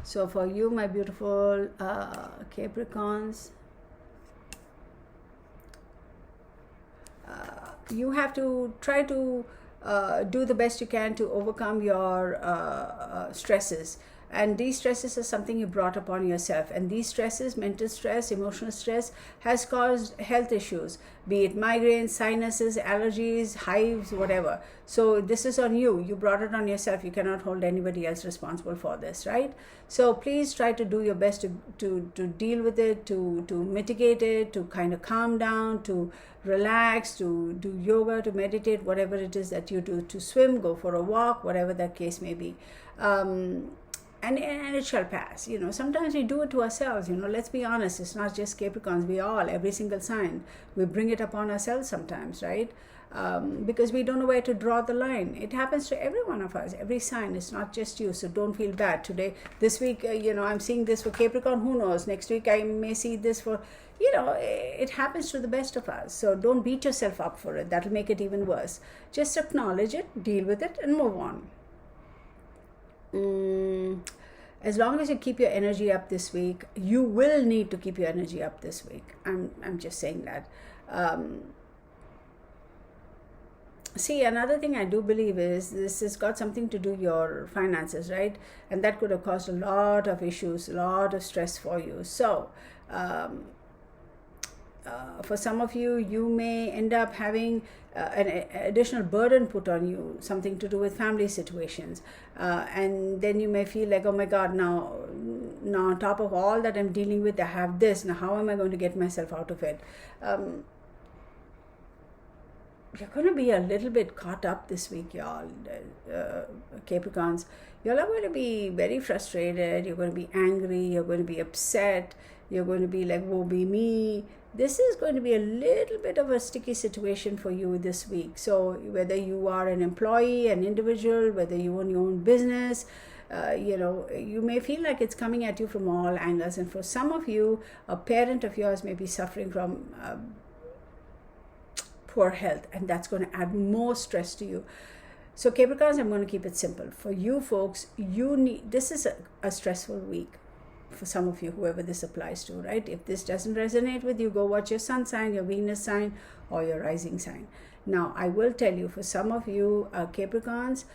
So for you, my beautiful Capricorns, you have to try to do the best you can to overcome your stresses. And these stresses are something you brought upon yourself. And these stresses, mental stress, emotional stress, has caused health issues, be it migraines, sinuses, allergies, hives, whatever. So this is on you. You brought it on yourself. You cannot hold anybody else responsible for this, right? So please try to do your best to deal with it, to mitigate it, to kind of calm down, to relax, to do yoga, to meditate, whatever it is that you do, to swim, go for a walk, whatever that case may be. And it shall pass. Sometimes we do it to ourselves. Let's be honest. It's not just Capricorns. We all, every single sign, we bring it upon ourselves sometimes, right? Because we don't know where to draw the line. It happens to every one of us, every sign. It's not just you. So don't feel bad. This week, I'm seeing this for Capricorn. Who knows? Next week, I may see this for, it happens to the best of us. So don't beat yourself up for it. That'll make it even worse. Just acknowledge it, deal with it, and move on. As long as you keep your energy up this week, you will need to keep your energy up this week. I'm just saying that. See, another thing I do believe is this has got something to do with your finances, right? And that could have caused a lot of issues, a lot of stress for you. So for some of you, you may end up having an additional burden put on you, something to do with family situations. And then you may feel like, oh my God, now on top of all that I'm dealing with, I have this. Now, how am I going to get myself out of it? you're going to be a little bit caught up this week, y'all. Capricorns, y'all are going to be very frustrated. You're going to be angry. You're going to be upset. You're going to be like, woe be me. This is going to be a little bit of a sticky situation for you this week. So whether you are an employee, an individual, whether you own your own business, you may feel like it's coming at you from all angles. And for some of you, a parent of yours may be suffering from poor health, and that's going to add more stress to you. So Capricorns, I'm going to keep it simple. For you folks, this is a stressful week. For some of you, whoever this applies to, right? If this doesn't resonate with you, go watch your sun sign, your Venus sign, or your rising sign. Now, I will tell you, for some of you Capricorns,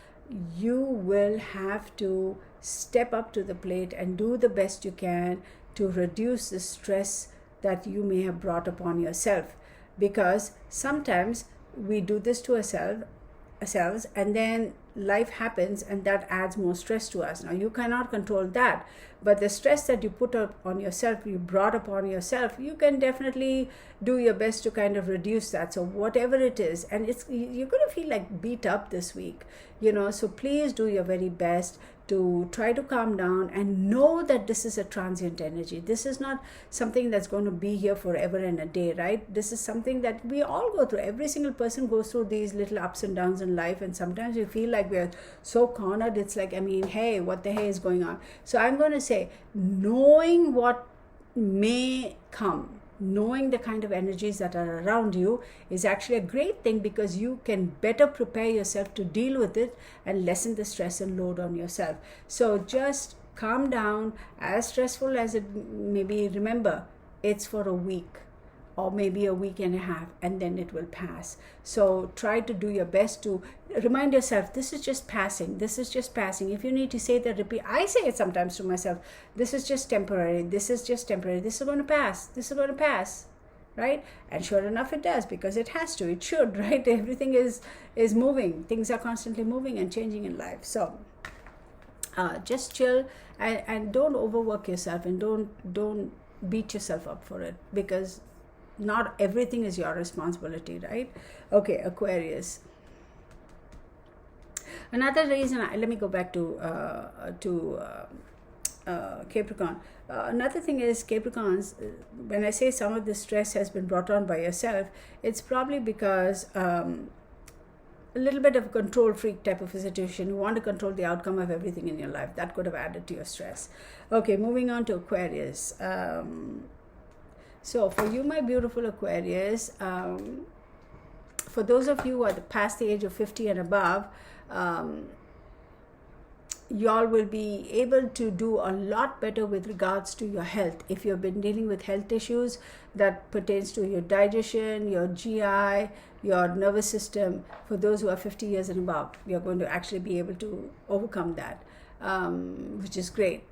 you will have to step up to the plate and do the best you can to reduce the stress that you may have brought upon yourself. Because sometimes we do this to ourselves, and then life happens and that adds more stress to us. Now, you cannot control that, but the stress that you put up on yourself, you brought upon yourself, you can definitely do your best to kind of reduce that. So whatever it is, and you're going to feel like beat up this week, so please do your very best to try to calm down and know that this is a transient energy. This is not something that's going to be here forever and a day, right? This is something that we all go through. Every single person goes through these little ups and downs in life, and sometimes we feel like we're so cornered. It's like, hey, what the hell is going on? So I'm going to say, knowing what may come, knowing the kind of energies that are around you is actually a great thing, because you can better prepare yourself to deal with it and lessen the stress and load on yourself. So just calm down. As stressful as it may be, remember, it's for a week or maybe a week and a half, and then it will pass. So try to do your best to remind yourself, this is just passing. This is just passing. If you need to say that, repeat. I say it sometimes to myself, this is just temporary. This is just temporary. This is going to pass. This is going to pass, right? And sure enough, it does, because it has to. It should, right? Everything is moving. Things are constantly moving and changing in life. So just chill and don't overwork yourself, and don't beat yourself up for it, because not everything is your responsibility, right? Okay, Aquarius. Another reason, let me go back to Capricorn. Another thing is, Capricorns, when I say some of the stress has been brought on by yourself, it's probably because a little bit of a control freak type of a situation. You want to control the outcome of everything in your life. That could have added to your stress. Okay, moving on to Aquarius. So for you, my beautiful Aquarius, for those of you who are past the age of 50 and above, y'all will be able to do a lot better with regards to your health. If you've been dealing with health issues that pertains to your digestion, your GI, your nervous system, for those who are 50 years and above, you're going to actually be able to overcome that, which is great.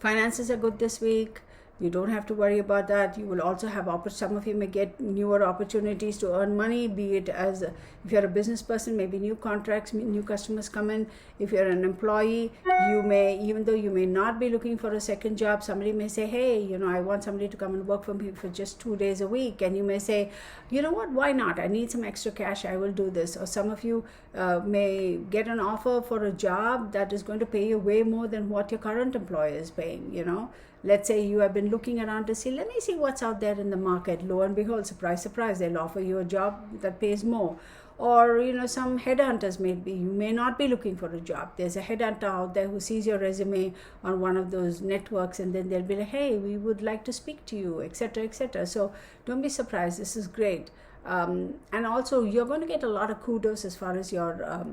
Finances are good this week. You don't have to worry about that. You will also have some of you may get newer opportunities to earn money, be it as if you're a business person, maybe new contracts, new customers come in. If you're an employee, you may, even though you may not be looking for a second job, somebody may say, hey, I want somebody to come and work for me for just 2 days a week. And you may say, you know what, why not? I need some extra cash. I will do this. Or some of you may get an offer for a job that is going to pay you way more than what your current employer is paying, Let's say you have been looking around to see, let me see what's out there in the market. Lo and behold, surprise, surprise, they'll offer you a job that pays more. Or, some headhunters you may not be looking for a job. There's a headhunter out there who sees your resume on one of those networks, and then they'll be like, hey, we would like to speak to you, etc., etc. So don't be surprised. This is great. And also, you're going to get a lot of kudos as far as your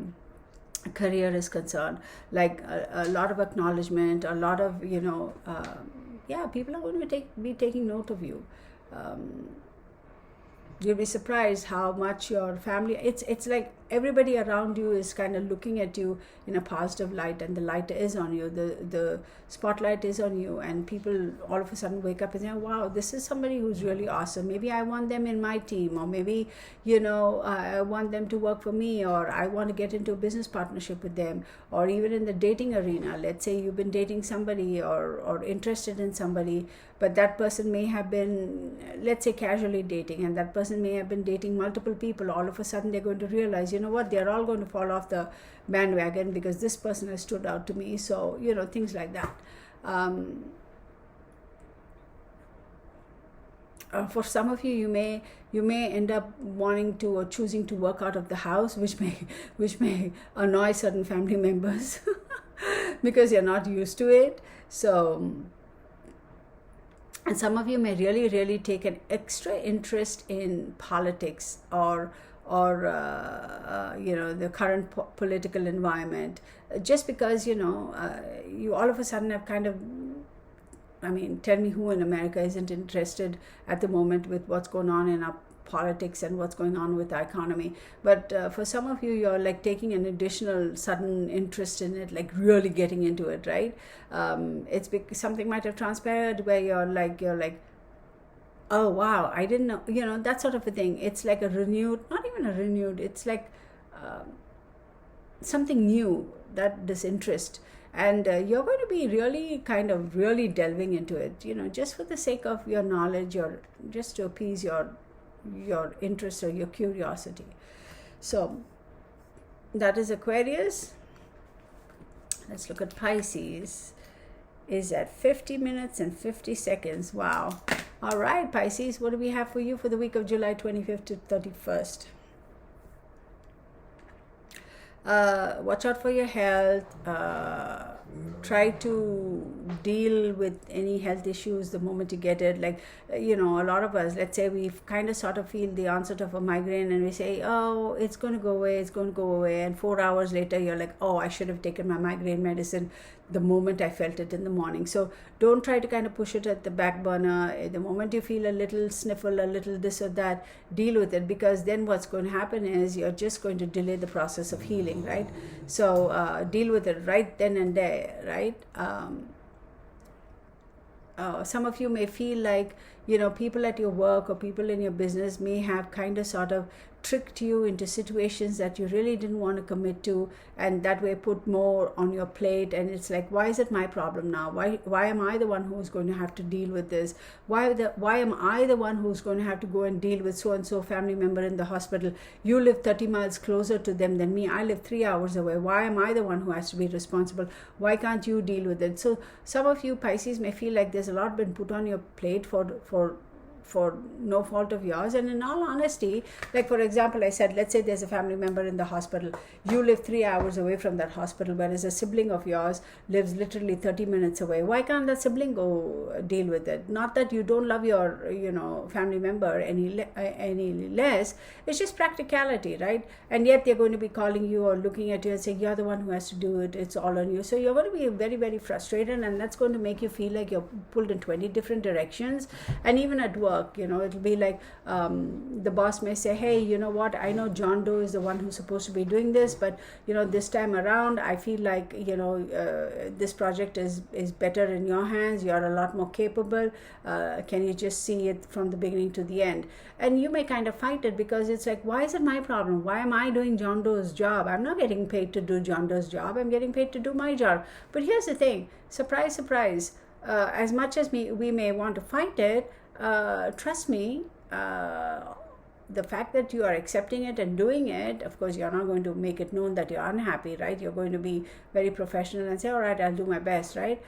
career is concerned, like a lot of acknowledgement, a lot of, people are going to be taking note of you. You'll be surprised how much your family, it's like everybody around you is kind of looking at you in a positive light, and the light is on you, the spotlight is on you, and people all of a sudden wake up and say, wow, this is somebody who's really awesome. Maybe I want them in my team, or maybe, I want them to work for me, or I want to get into a business partnership with them. Or even in the dating arena, let's say you've been dating somebody or interested in somebody, but that person may have been, let's say, casually dating, and that person may have been dating multiple people. All of a sudden they're going to realize, you know what, they're all going to fall off the bandwagon because this person has stood out to me. So, things like that. For some of you, you may end up wanting to or choosing to work out of the house, which may annoy certain family members because you're not used to it. So, and some of you may really take an extra interest in politics or the current political environment, just because you all of a sudden have kind of, tell me who in America isn't interested at the moment with what's going on in our politics and what's going on with the economy. But for some of you, you're like taking an additional sudden interest in it, like really getting into it, right? Something might have transpired where you're like, oh wow, I didn't know, that sort of a thing. It's like not even a renewed, it's like something new, this interest. And you're going to be really delving into it, just for the sake of your knowledge, or just to appease your interest or your curiosity. So that is Aquarius. Let's look at Pisces. Is at 50 minutes and 50 seconds. Wow. All right, Pisces, what do we have for you for the week of July 25th to 31st? Watch out for your health. Try to deal with any health issues the moment you get it. Like, a lot of us, let's say we kind of sort of feel the onset of a migraine, and we say, oh, it's going to go away. And 4 hours later, you're like, oh, I should have taken my migraine medicine the moment I felt it in the morning. So don't try to kind of push it at the back burner. The moment you feel a little sniffle, a little this or that, deal with it, because then what's going to happen is you're just going to delay the process of healing, right? So deal with it right then and there, right? Some of you may feel like, people at your work or people in your business may have kind of sort of tricked you into situations that you really didn't want to commit to, and that way put more on your plate. And it's like, why is it my problem now? Why am I the one who's going to have to deal with this? Why am I the one who's going to have to go and deal with so and so family member in the hospital? You live 30 miles closer to them than me. I live 3 hours away. Why am I the one who has to be responsible? Why can't you deal with it? So some of you, Pisces, may feel like there's a lot been put on your plate for no fault of yours. And in all honesty, like for example, I said, let's say there's a family member in the hospital. You live 3 hours away from that hospital, whereas a sibling of yours lives literally 30 minutes away. Why can't that sibling go deal with it? Not that you don't love your family member any less. It's just practicality, right? And yet they're going to be calling you or looking at you and saying, you're the one who has to do it, it's all on you. So you're going to be very, very frustrated, and that's going to make you feel like you're pulled in 20 different directions. And even at work, it'll be like the boss may say, hey, you know what, I know John Doe is the one who's supposed to be doing this, but this time around I feel like this project is better in your hands. You're a lot more capable. Can you just see it from the beginning to the end? And you may kind of fight it, because it's like, why is it my problem? Why am I doing John Doe's job? I'm not getting paid to do John Doe's job. I'm getting paid to do my job. But here's the thing, surprise, surprise, as much as we may want to fight it, trust me, the fact that you are accepting it and doing it, of course, you're not going to make it known that you're unhappy, right? You're going to be very professional and say, all right, I'll do my best, right?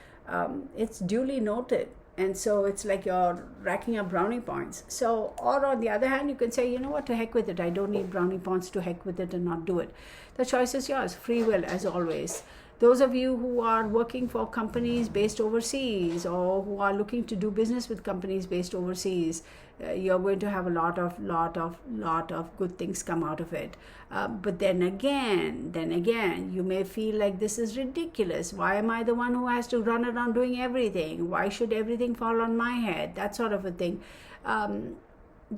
It's duly noted. And so it's like you're racking up brownie points. So, or on the other hand, you can say, you know what, to heck with it. I don't need brownie points, to heck with it and not do it. The choice is yours, free will as always. Those of you who are working for companies based overseas, or who are looking to do business with companies based overseas, you're going to have a lot of good things come out of it. But then again, you may feel like this is ridiculous. Why am I the one who has to run around doing everything? Why should everything fall on my head? That sort of a thing.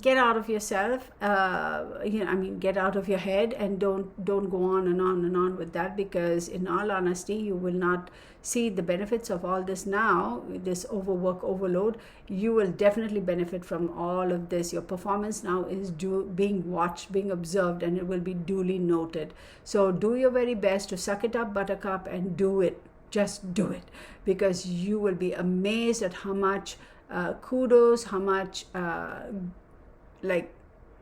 get out of yourself, get out of your head, and don't go on and on and on with that, because in all honesty, you will not see the benefits of all this now, this overwork overload. You will definitely benefit from all of this. Your performance now is being watched, being observed, and it will be duly noted. So do your very best to suck it up, buttercup, and do it. Just do it, because you will be amazed at how much kudos, how much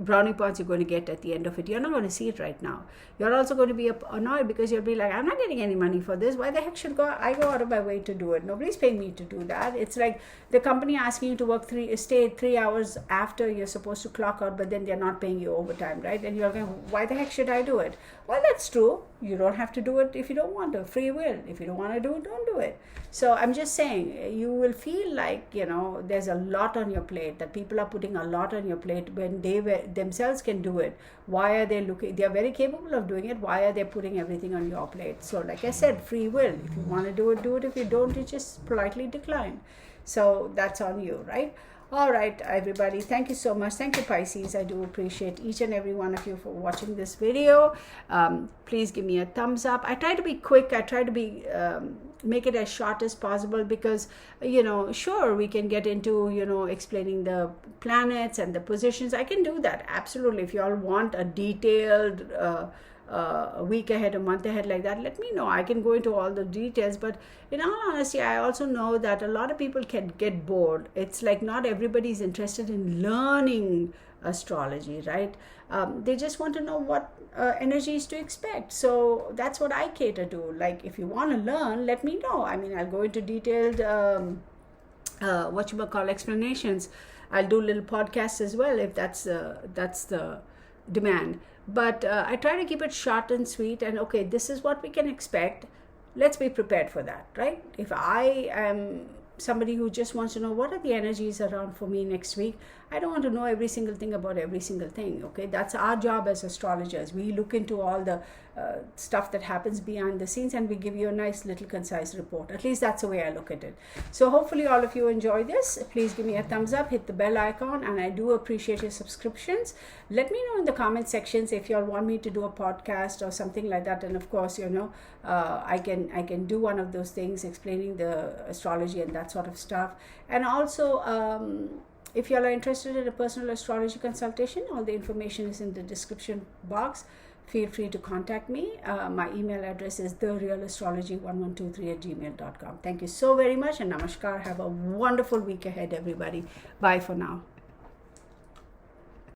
brownie points you're going to get at the end of it. You're not going to see it right now. You're also going to be annoyed, because you'll be like, I'm not getting any money for this. Why the heck should I go out of my way to do it? Nobody's paying me to do that. It's like the company asking you to stay 3 hours after you're supposed to clock out, but then they're not paying you overtime, right? And you're going, why the heck should I do it? Well, that's true. You don't have to do it if you don't want to. Free will. If you don't want to do it, don't do it. So I'm just saying, you will feel like, there's a lot on your plate, that people are putting a lot on your plate when they themselves can do it. Why are they looking? They are very capable of doing it. Why are they putting everything on your plate? So like I said, free will. If you want to do it, do it. If you don't, you just politely decline. So that's on you, right? All right, everybody. Thank you so much. Thank you, Pisces. I do appreciate each and every one of you for watching this video. Please give me a thumbs up. I try to be quick. I try to be make it as short as possible, because sure, we can get into explaining the planets and the positions. I can do that, absolutely. If you all want a detailed a week ahead, a month ahead, like that, let me know. I can go into all the details. But in all honesty, I also know that a lot of people can get bored. It's like not everybody's interested in learning astrology, right? They just want to know what energies to expect. So that's what I cater to. Like, if you want to learn, let me know. I mean, I'll go into detailed explanations. I'll do little podcasts as well, if that's the demand. But I try to keep it short and sweet, and okay, this is what we can expect. Let's be prepared for that, right? If I am somebody who just wants to know what are the energies around for me next week, I don't want to know every single thing about every single thing, okay? That's our job as astrologers. We look into all the stuff that happens behind the scenes, and we give you a nice little concise report. At least that's the way I look at it. So hopefully all of you enjoy this. Please give me a thumbs up, hit the bell icon, and I do appreciate your subscriptions. Let me know in the comment sections if you all want me to do a podcast or something like that. And of course, I can do one of those things, explaining the astrology and that sort of stuff. And also, if you all are interested in a personal astrology consultation, all the information is in the description box. Feel free to contact me. My email address is therealastrology1123@gmail.com. Thank you so very much, and namaskar. Have a wonderful week ahead, everybody. Bye for now.